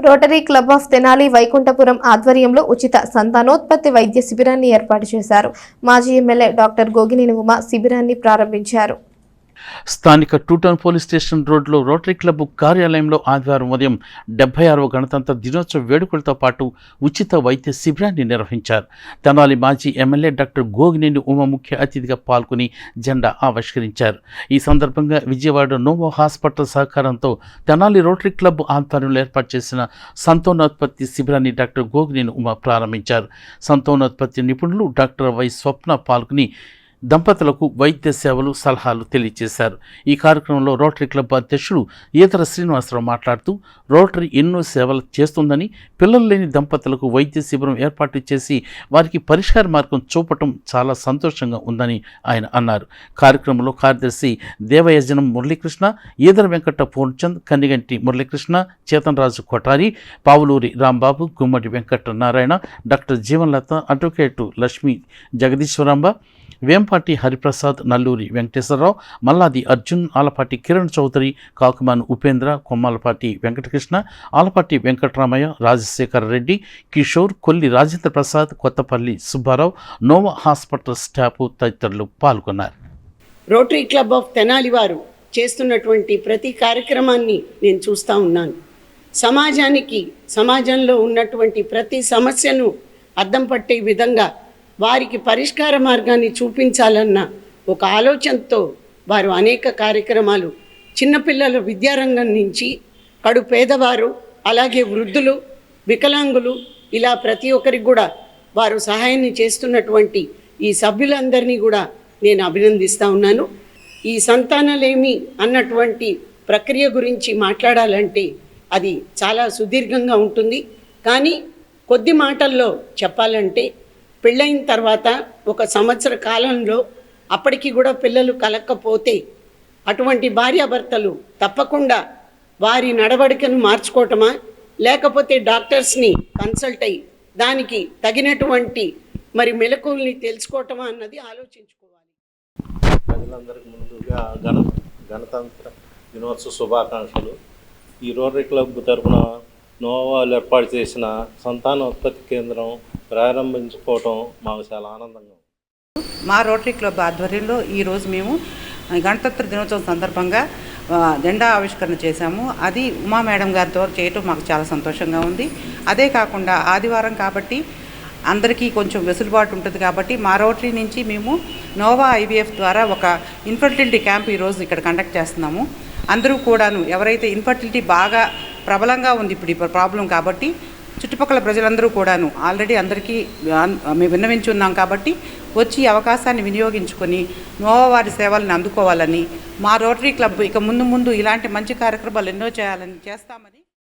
Rotary club of Tenali Vaikunthapuram ఆధ్వర్యంలో ఉచిత సంతానోత్పత్తి వైద్య శిబిరాన్ని ఏర్పాటు చేశారు. మాజీ ఎమ్మెల్యే డాక్టర్ గోగినేని ఉమ శిబిరాన్ని ప్రారంభించారు. స్థానిక టూటౌన్ పోలీస్ స్టేషన్ రోడ్లో రోటరీ క్లబ్ కార్యాలయంలో ఆదివారం ఉదయం 76వ గణతంత్ర దినోత్సవ వేడుకలతో పాటు ఉచిత వైద్య శిబిరాన్ని నిర్వహించారు. తెనాలి మాజీ ఎమ్మెల్యే డాక్టర్ గోగినేని ఉమ ముఖ్య అతిథిగా పాల్గొని జెండా ఆవిష్కరించారు. ఈ సందర్భంగా విజయవాడ నోవో హాస్పిటల్ సహకారంతో తెనాలి రోటరీ క్లబ్ ఆధ్వర్యంలో ఏర్పాటు చేసిన సంతానోత్పత్తి శిబిరాన్ని డాక్టర్ గోగినేని ఉమ ప్రారంభించారు. సంతానోత్పత్తి నిపుణులు డాక్టర్ వై స్వప్న పాల్గొని దంపతులకు వైద్య సేవలు సలహాలు తెలియజేశారు. ఈ కార్యక్రమంలో రోటరీ క్లబ్ అధ్యక్షుడు ఈతర శ్రీనివాసరావు మాట్లాడుతూ రోటరీ ఎన్నో సేవలు చేస్తుందని, పిల్లలు లేని దంపతులకు వైద్య శిబిరం ఏర్పాటు చేసి వారికి పరిష్కార మార్గం చూపటం చాలా సంతోషంగా ఉందని ఆయన అన్నారు. కార్యక్రమంలో కార్యదర్శి Devayajanam Muralikrishna, Eedara Venkata Purnachand, Kanniganti Muralikrishna, Chetanraju Kothari, Pavuluri Rambabu, Gummadi Venkata Narayana, doctor Jeevanlatha, advocate Lakshmi Jagadeeswaramba, Vempati Hariprasad, Nalluri Venkateswararao, Malladi Arjun, Alapati Kiran Chowdary, Kakuman Upendra, Kommalapati Venkatakrishna, Alapati Venkataramaiah, Rajasekhara Reddy, Kishore, Kolli Rajendra Prasad, Kothapalli Subbarao, Nova hospital staff తదితరులు పాల్గొన్నారు. రోటరీ క్లబ్ ఆఫ్ తెనాలి వారు చేస్తున్నటువంటి ప్రతి కార్యక్రమాన్ని నేను చూస్తూ ఉన్నాను. సమాజంలో ఉన్నటువంటి ప్రతి సమస్యను అద్దం పట్టే విధంగా వారికి పరిష్కార మార్గాన్ని చూపించాలన్న ఒక ఆలోచనతో వారు అనేక కార్యక్రమాలు, చిన్నపిల్లల విద్యారంగం నుంచి కడు పేదవారు, అలాగే వృద్ధులు, వికలాంగులు, ఇలా ప్రతి ఒక్కరికి కూడా వారు సహాయాన్ని చేస్తున్నటువంటి ఈ సభ్యులందరినీ కూడా నేను అభినందిస్తూ ఉన్నాను. ఈ సంతానలేమి అన్నటువంటి ప్రక్రియ గురించి మాట్లాడాలంటే అది చాలా సుదీర్ఘంగా ఉంటుంది. కానీ కొద్ది మాటల్లో చెప్పాలంటే, పెళ్ళైన తర్వాత 1 సంవత్సర కాలంలో అప్పటికి కూడా పిల్లలు కలక్కపోతే అటువంటి భార్యాభర్తలు తప్పకుండా వారి నడవడికను మార్చుకోవటమా, లేకపోతే డాక్టర్స్ని కన్సల్ట్ అయ్యి దానికి తగినటువంటి మెలకువల్ని తెలుసుకోవటమా అన్నది ఆలోచించుకోవాలి. ప్రజలందరికీ ముందుగా గణతంత్ర దినోత్సవ శుభాకాంక్షలు. ఈ రోటరీ క్లబ్ తరఫున నోవాలు ఏర్పాటు చేసిన సంతానోత్పత్తి కేంద్రం ప్రారంభించుకోవటం మాకు చాలా ఆనందంగా ఉంది. మా రోటరీ క్లబ్ ఆధ్వర్యంలో ఈరోజు మేము గణతంత్ర దినోత్సవం సందర్భంగా జెండా ఆవిష్కరణ చేశాము. అది ఉమా మేడం గారితో చేయటం మాకు చాలా సంతోషంగా ఉంది. అదే కాకుండా ఆదివారం కాబట్టి అందరికీ కొంచెం వెసులుబాటు ఉంటుంది కాబట్టి మా రోటరీ నుంచి మేము నోవా IVF ద్వారా ఒక ఇన్ఫర్టిలిటీ క్యాంప్ ఈరోజు ఇక్కడ కండక్ట్ చేస్తున్నాము. అందరూ కూడాను ఎవరైతే ఇన్ఫర్టిలిటీ బాగా ప్రబలంగా ఉంది ఇప్పుడు ఈ ప్రాబ్లం కాబట్టి చుట్టుపక్కల ప్రజలందరూ కూడాను ఆల్రెడీ అందరికీ మేము విన్నవించి ఉన్నాం కాబట్టి వచ్చి అవకాశాన్ని వినియోగించుకొని నోవా వారి సేవలను అందుకోవాలని, మా రోటరీ క్లబ్ ఇక ముందు ఇలాంటి మంచి కార్యక్రమాలు ఎన్నో చేస్తామని